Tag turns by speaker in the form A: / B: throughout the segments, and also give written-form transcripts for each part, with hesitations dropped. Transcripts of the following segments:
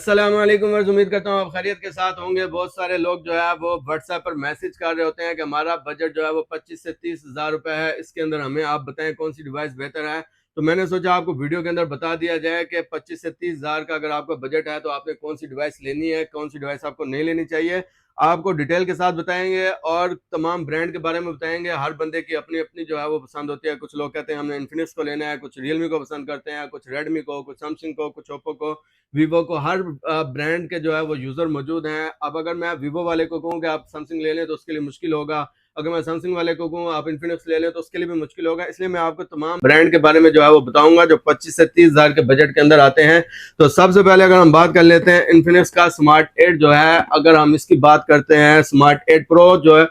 A: अस्सलाम वालेकुम वर्ज़। उम्मीद करता हूँ आप खैरियत के साथ होंगे। बहुत सारे लोग जो है वो व्हाट्सएप पर मैसेज कर रहे होते हैं कि हमारा बजट जो है वो 25 से 30 हज़ार रुपये है, इसके अंदर हमें आप बताएं कौन सी डिवाइस बेहतर है। तो मैंने सोचा आपको वीडियो के अंदर बता दिया जाए कि 25 से 30 हज़ार का अगर आपका बजट है तो आपने कौन सी डिवाइस लेनी है, कौन सी डिवाइस आपको नहीं लेनी चाहिए। आपको डिटेल के साथ बताएंगे और तमाम ब्रांड के बारे में बताएंगे। हर बंदे की अपनी अपनी जो है वो पसंद होती है। कुछ लोग कहते हैं हमने इन्फिनिक्स को लेना है, कुछ रियलमी को पसंद करते हैं, कुछ रेडमी को, कुछ सैमसंग को, कुछ ओप्पो को, वीवो को। हर ब्रांड के जो है वो यूज़र मौजूद हैं। अब अगर मैं वीवो वाले को कहूँ कि आप सैमसंग ले लें तो उसके लिए मुश्किल होगा। अगर मैं सैमसंग वाले को कहूँ आप इन्फिनिक्स ले लें तो उसके लिए भी मुश्किल होगा। इसलिए मैं आपको तमाम ब्रांड के बारे में जो है वो बताऊंगा जो 25 से 30 हज़ार के बजट के अंदर आते हैं। तो सबसे पहले अगर हम बात कर लेते हैं इन्फिनिक्स का स्मार्ट 8 जो है, अगर हम इसकी बात करते हैं स्मार्ट 8 प्रो जो है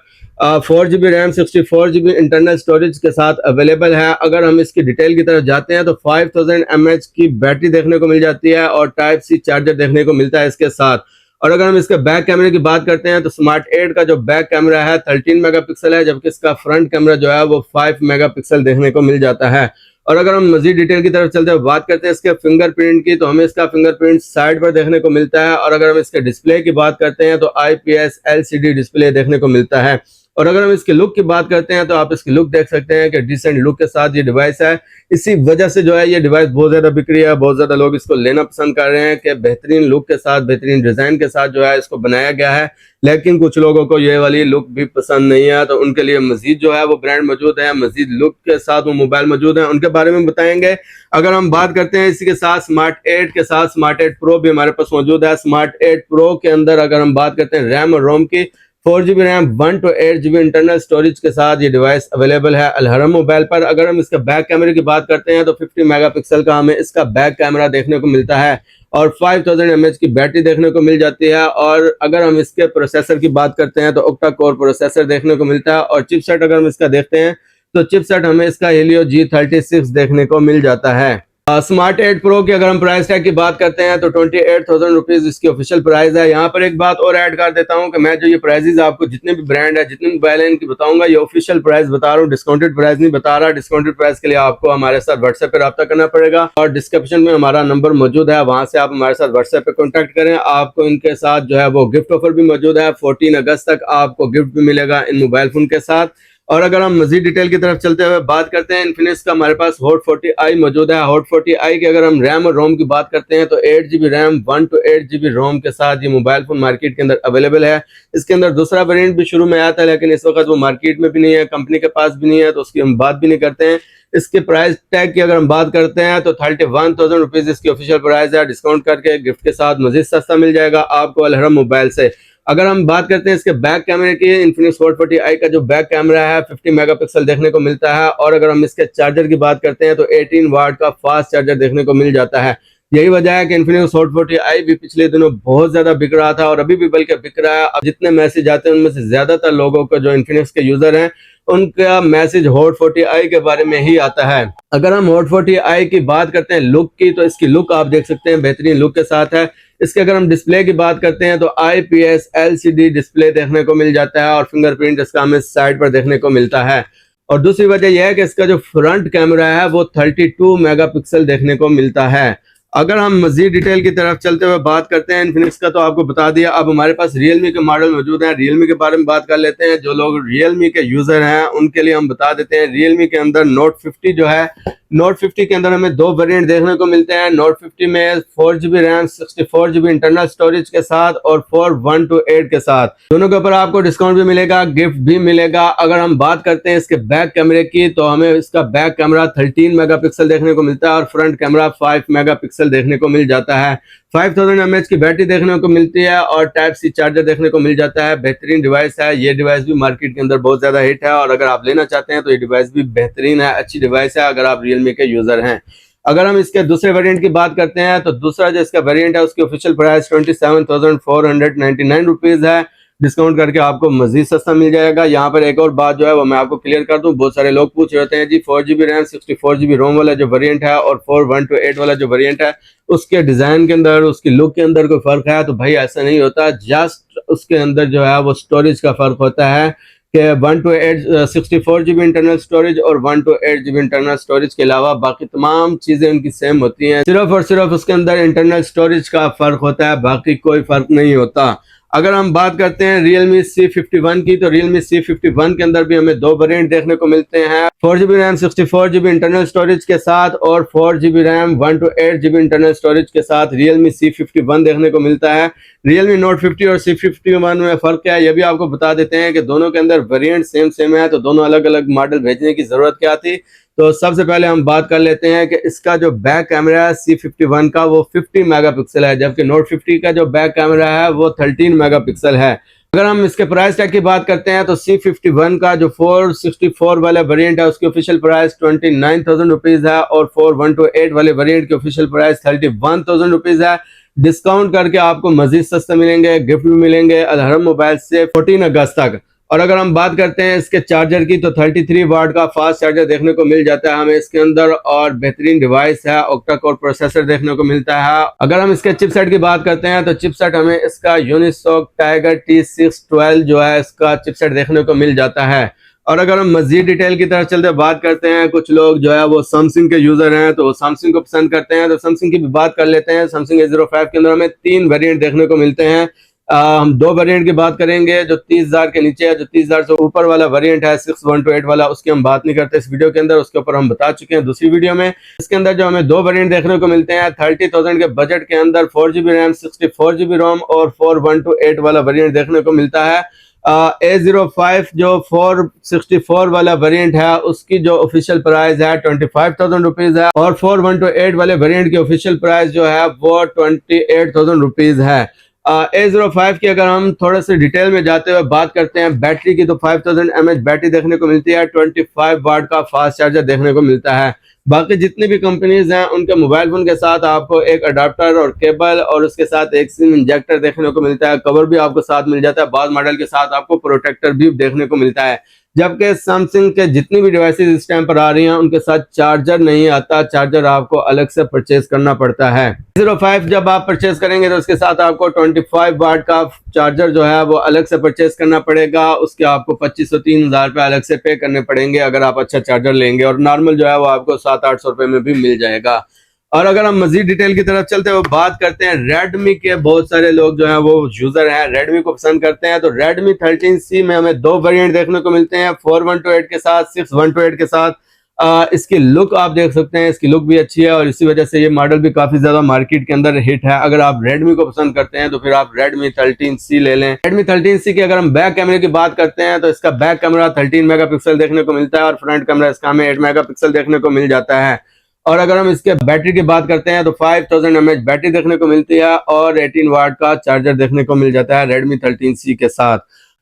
A: 4 GB RAM 64 GB internal storage के साथ अवेलेबल है। अगर हम इसकी डिटेल की तरफ जाते हैं तो 5000 mAh की बैटरी देखने को मिल जाती है और टाइप सी चार्जर देखने को मिलता है इसके साथ। और अगर हम इसके बैक कैमरे की बात करते हैं तो स्मार्ट 8 का जो बैक कैमरा है 13 मेगापिक्सल है, जबकि इसका फ्रंट कैमरा जो है वो 5 मेगापिक्सल देखने को मिल जाता है। और अगर हम मजीद डिटेल की तरफ चलते हुए बात करते हैं इसके फिंगरप्रिंट की, तो हमें इसका फिंगरप्रिंट साइड पर देखने को मिलता है। और अगर हम इसके डिस्प्ले की बात करते हैं तो IPS LCD डिस्प्ले देखने को मिलता है। और अगर हम इसके लुक की बात करते हैं तो आप इसकी लुक देख सकते हैं कि डिसेंट लुक के साथ ये डिवाइस है। इसी वजह से जो है ये डिवाइस बहुत ज़्यादा बिक रही है, बहुत ज़्यादा लोग इसको लेना पसंद कर रहे हैं कि बेहतरीन लुक के साथ, बेहतरीन डिज़ाइन के साथ जो है इसको बनाया गया है। लेकिन कुछ लोगों को ये वाली लुक भी पसंद नहीं है, तो उनके लिए मजीद जो है वो ब्रांड मौजूद है, मजीद लुक के साथ वो मोबाइल मौजूद है, उनके बारे में बताएंगे। अगर हम बात करते हैं इसी के साथ स्मार्ट 8 के साथ स्मार्ट 8 प्रो भी हमारे पास मौजूद है। स्मार्ट 8 प्रो के अंदर अगर हम बात करते हैं रैम और रोम की, 4 GB RAM 1 to 8 GB internal storage के साथ ये डिवाइस अवेलेबल है अलहरम मोबाइल पर। अगर हम इसके बैक कैमरे की बात करते हैं तो 50 मेगापिक्सल का हमें इसका बैक कैमरा देखने को मिलता है और 5000 mAh की बैटरी देखने को मिल जाती है। और अगर हम इसके प्रोसेसर की बात करते हैं तो ऑक्टा कोर प्रोसेसर देखने को मिलता है। और चिपसेट अगर हम इसका देखते हैं तो चिपसेट हमें इसका हेलियो G36 देखने को मिल जाता है। स्मार्ट 8 प्रो की अगर हम प्राइस टैग की बात करते हैं तो 28,000 रुपीज़ इसकी ऑफिशियल प्राइस है। यहाँ पर एक बात और ऐड कर देता हूँ कि मैं जो ये प्राइजेज आपको जितने भी ब्रांड है, जितने मोबाइल है, इनकी बताऊंगा, ये ऑफिशियल प्राइस बता रहा हूँ, डिस्काउंटेड प्राइस नहीं बता रहा। डिस्काउंटेड प्राइस के लिए आपको हमारे साथ व्हाट्सएप पर रब्ता करना पड़ेगा और डिस्क्रिप्शन में हमारा नंबर मौजूद है, वहां से आप हमारे साथ व्हाट्सएप पर कॉन्टैक्ट करें। आपको इनके साथ जो है वो गिफ्ट ऑफर भी मौजूद है। 14 अगस्त तक आपको गिफ्ट भी मिलेगा इन मोबाइल फोन के साथ। और अगर हम मजीद डिटेल की तरफ चलते हुए बात करते हैं इन्फिनिक्स का, हमारे पास हॉट 40i मौजूद है। हॉट 40i की अगर हम रैम और रोम की बात करते हैं तो 8 GB रैम 1 to 8 GB रोम के साथ ये मोबाइल फोन मार्केट के अंदर अवेलेबल है। इसके अंदर दूसरा वेरिएंट भी शुरू में आया था, लेकिन इस वक्त वो मार्केट में भी नहीं है, कंपनी के पास भी नहीं है, तो उसकी हम बात भी नहीं करते हैं। इसके प्राइस टैग की अगर हम बात करते हैं तो 31,000 रुपीज़ इसकी ऑफिशियल प्राइस है। डिस्काउंट करके गिफ्ट के साथ मजीद सस्ता मिल जाएगा आपको अलहरम मोबाइल से। अगर हम बात करते हैं इसके बैक कैमरे की, इन्फिनिक्स हॉट 40i का जो बैक कैमरा है 50 मेगापिक्सल देखने को मिलता है। और अगर हम इसके चार्जर की बात करते हैं तो 18 वाट का फास्ट चार्जर देखने को मिल जाता है। यही वजह है कि इन्फिनिक्स हॉट 40i भी पिछले दिनों बहुत ज्यादा बिक रहा था और अभी भी बल्कि बिक रहा है। अब जितने मैसेज आते हैं उनमें से ज्यादातर लोगों को जो इन्फिनिक्स के यूजर हैं उनका मैसेज हॉट 40i के बारे में ही आता है। अगर हम हॉट 40i की बात करते हैं लुक की, तो इसकी लुक आप देख सकते हैं बेहतरीन लुक के साथ है। इसके अगर हम डिस्प्ले की बात करते हैं तो IPS LCD डिस्प्ले देखने को मिल जाता है और फिंगरप्रिंट इसका हमें साइड पर देखने को मिलता है। और दूसरी वजह यह है कि इसका जो फ्रंट कैमरा है वो 32 मेगापिक्सल देखने को मिलता है। अगर हम मजीद डिटेल की तरफ चलते हुए बात करते हैं इन्फिनिक्स का, तो आपको बता दिया। अब हमारे पास रियलमी के मॉडल मौजूद हैं, रियलमी के बारे में बात कर लेते हैं। जो लोग रियलमी के यूजर हैं उनके लिए हम बता देते हैं, रियलमी के अंदर नोट 50 जो है, नोट 50 के अंदर हमें दो वेरिएंट देखने को मिलते हैं। नोट 50 में 4 GB RAM 64 GB internal storage के साथ और 4 1 to 8 के साथ, दोनों के ऊपर आपको डिस्काउंट भी मिलेगा, गिफ्ट भी मिलेगा। अगर हम बात करते हैं इसके बैक कैमरे की, तो हमें इसका बैक कैमरा 13 मेगापिक्सल देखने को मिलता है और फ्रंट कैमरा 5 मेगापिक्सल देखने को मिल जाता है। 5000 mAh की बैटरी देखने को मिलती है और टाइप सी चार्जर देखने को मिल जाता है। बेहतरीन डिवाइस है, ये डिवाइस भी मार्केट के अंदर बहुत ज्यादा हिट है और अगर आप लेना चाहते हैं तो ये डिवाइस भी बेहतरीन है, अच्छी डिवाइस है अगर आप रियलमी के यूजर हैं। अगर हम इसके दूसरे वेरिएंट की बात करते हैं तो दूसरा जो इसका वेरिएंट है उसकी ऑफिशियल प्राइस 27,499 रुपीज़ है। डिस्काउंट करके आपको मजीद सस्ता मिल जाएगा। यहाँ पर एक और बात जो है वो मैं आपको क्लियर कर दूं, बहुत सारे लोग पूछ रहे हैं जी 4 GB रैम 64 GB रोम वाला जो वेरिएंट है और 4 1 to 8 वाला जो वेरिएंट है उसके डिजाइन के अंदर, उसकी लुक के अंदर कोई फर्क है? तो भाई ऐसा नहीं होता, जस्ट उसके अंदर जो है वो स्टोरेज का फर्क होता है कि 1 to 8 64 GB इंटरनल स्टोरेज और 1 to 8 GB इंटरनल स्टोरेज के अलावा बाकी तमाम चीज़ें उनकी सेम होती हैं, सिर्फ और सिर्फ उसके अंदर इंटरनल स्टोरेज का फ़र्क होता है, बाकी कोई फ़र्क नहीं होता। अगर हम बात करते हैं Realme C51 की, तो Realme C51 के अंदर भी हमें 2 वेरिएंट देखने को मिलते हैं, 4GB RAM 64GB internal storage के साथ और 4GB RAM 1 to 8GB internal storage के साथ Realme C51 देखने को मिलता है। Realme Note 50 और C51 में फ़र्क क्या है ये भी आपको बता देते हैं कि दोनों के अंदर वेरिएंट सेम है, तो दोनों अलग अलग मॉडल भेजने की ज़रूरत क्या थी। तो सबसे पहले हम बात कर लेते हैं कि इसका जो बैक कैमरा है C51 का वो 50 मेगापिक्सल है, जबकि Note 50 का जो बैक कैमरा है वो 13 मेगापिक्सल है। अगर हम इसके प्राइस टैग की बात करते हैं तो C51 का जो 464 वाला वेरिएंट है उसकी ऑफिशियल प्राइस 29,000 रुपीज़ है और 412 वाले वेरिएंट की ऑफिशियल प्राइस 31,000 रुपीज़ है। डिस्काउंट करके आपको मजीद सस्ते मिलेंगे, गिफ्ट भी मिलेंगे अलहरम मोबाइल से 14 अगस्त तक। और अगर हम बात करते हैं इसके चार्जर की, तो 33 वाट का फास्ट चार्जर देखने को मिल जाता है हमें इसके अंदर, और बेहतरीन डिवाइस है, ऑक्टा कोर प्रोसेसर देखने को मिलता है। अगर हम इसके चिपसेट की बात करते हैं तो चिपसेट हमें इसका यूनिसॉक टाइगर T612 जो है इसका चिपसेट देखने को मिल जाता है। और अगर हम मजीद डिटेल की तरफ चलते बात करते हैं, कुछ लोग जो है वो सैमसंग के यूजर हैं तो वो सैमसंग को पसंद करते हैं, तो सैमसंग की भी बात कर लेते हैं। सैमसंग A05 के अंदर हमें 3 वेरिएंट देखने को मिलते हैं। हम 2 वेरिएंट की बात करेंगे, जो 30,000 के नीचे है, जो 30,000 से ऊपर वाला वेरिएंट है 6128 वाला, उसकी हम बात नहीं करते इस वीडियो के अंदर, उसके ऊपर हम बता चुके हैं दूसरी वीडियो में। इसके अंदर जो हमें 2 वेरिएंट देखने को मिलते हैं 30,000 के बजट के अंदर, 4GB रैम 64GB रोम और 4128 वाला वेरिएंट देखने को मिलता है। A05 जो 464 वाला वेरिएंट है उसकी जो ऑफिशियल प्राइस है 25,000 रुपीज़ है, और 4128 वाले वेरिएंट की ऑफिशियल प्राइस जो है वो 28,000 रुपीज़ है। A05 की अगर हम थोड़े से डिटेल में जाते हुए बात करते हैं बैटरी की, तो 5000 mAh बैटरी देखने को मिलती है, 25 वाट का फास्ट चार्जर देखने को मिलता है। बाकी जितनी भी कंपनीज हैं उनके मोबाइल फोन के साथ आपको एक अडाप्टर और केबल और उसके साथ एक सिम इंजेक्टर देखने को मिलता है, कवर भी आपको साथ मिल जाता है, बाद मॉडल के साथ आपको प्रोटेक्टर भी देखने को मिलता है। जबकि सैमसंग के जितनी भी डिवाइसेस इस टाइम पर आ रही हैं उनके साथ चार्जर नहीं आता, चार्जर आपको अलग से परचेज करना पड़ता है। A05 जब आप परचेज करेंगे तो उसके साथ आपको 25 वाट का चार्जर जो है वो अलग से परचेज करना पड़ेगा, उसके आपको 2500-3000 रुपये अलग से पे करने पड़ेंगे अगर आप अच्छा चार्जर लेंगे, और नॉर्मल जो है वो आपको 700-800 रुपये में भी मिल जाएगा। और अगर हम मजीद डिटेल की तरफ चलते हैं बात करते हैं रेडमी के, बहुत सारे लोग जो हैं वो यूजर हैं रेडमी को पसंद करते हैं, तो रेडमी 13C में हमें 2 वेरिएंट देखने को मिलते हैं, 4128 के साथ, 6128 के साथ। इसकी लुक आप देख सकते हैं, इसकी लुक भी अच्छी है और इसी वजह से ये मॉडल भी काफी ज्यादा मार्केट के अंदर हिट है। अगर आप रेडमी को पसंद करते हैं तो फिर आप रेडमी 13C ले लें। रेडमी 13C की अगर हम बैक कैमरे की बात करते हैं तो इसका बैक कैमरा 13 मेगापिक्सल देखने को मिलता है और फ्रंट कैमरा इसका हमें 8 मेगापिक्सल देखने को मिल जाता है। और अगर हम इसके बैटरी की बात करते हैं तो 5000 mAh बैटरी देखने को मिलती है और 18 वाट का चार्जर देखने को मिल जाता है रेडमी 13C के साथ।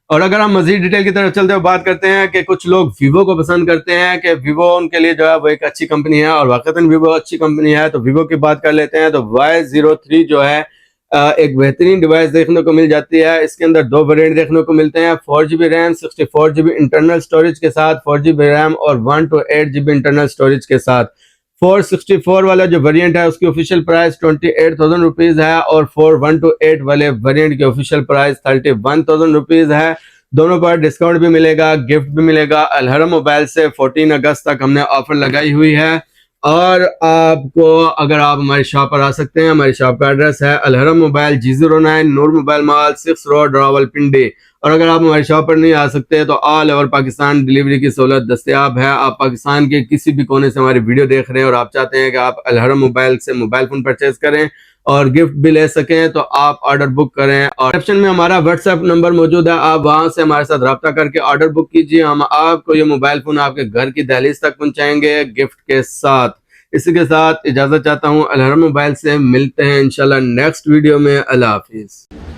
A: और अगर हम मजीद डिटेल की तरफ चलते हुए बात करते हैं कि कुछ लोग वीवो को पसंद करते हैं कि वीवो उनके लिए जो है वो एक अच्छी कंपनी है, और वाकई वीवो अच्छी कंपनी है, तो वीवो की बात कर लेते हैं। तो Y03 जो है एक बेहतरीन डिवाइस देखने को मिल जाती है। इसके अंदर 2 वेरिएंट देखने को मिलते हैं, 4GB RAM 64GB internal storage के साथ, 4GB रैम और 1 to 8GB इंटरनल स्टोरेज के साथ। 464 वाला जो वेरिएंट है उसकी ऑफिशियल प्राइस 28,000 रुपीज़ है और 4128 वाले वेरिएंट की ऑफिशियल प्राइस 31,000 रुपीज़ है। दोनों पर डिस्काउंट भी मिलेगा, गिफ्ट भी मिलेगा। अलहरम मोबाइल से 14 अगस्त तक हमने ऑफर लगाई हुई है, और आपको अगर आप हमारी शॉप पर आ सकते हैं, हमारी शॉप का एड्रेस है अलहरम मोबाइल G09 नूर मोबाइल मॉल 6 रोड रावलपिंडी। और अगर आप हमारी शॉप पर नहीं आ सकते तो ऑल ओवर पाकिस्तान डिलीवरी की सहूलत दस्तयाब है। आप पाकिस्तान के किसी भी कोने से हमारी वीडियो देख रहे हैं और आप चाहते हैं कि आप अलहरम मोबाइल से मोबाइल फ़ोन परचेज करें और गिफ्ट भी ले सकें, तो आप ऑर्डर बुक करें। और डिस्क्रिप्शन में हमारा व्हाट्सएप नंबर मौजूद है, आप वहां से हमारे साथ रब्ता करके ऑर्डर बुक कीजिए। हम आपको ये मोबाइल फ़ोन आपके घर की दहलीज तक पहुंचाएंगे गिफ्ट के साथ। इसी के साथ इजाज़त चाहता हूँ, अलहरम मोबाइल से मिलते हैं इंशाल्लाह नेक्स्ट वीडियो में। अल्लाह हाफिज़।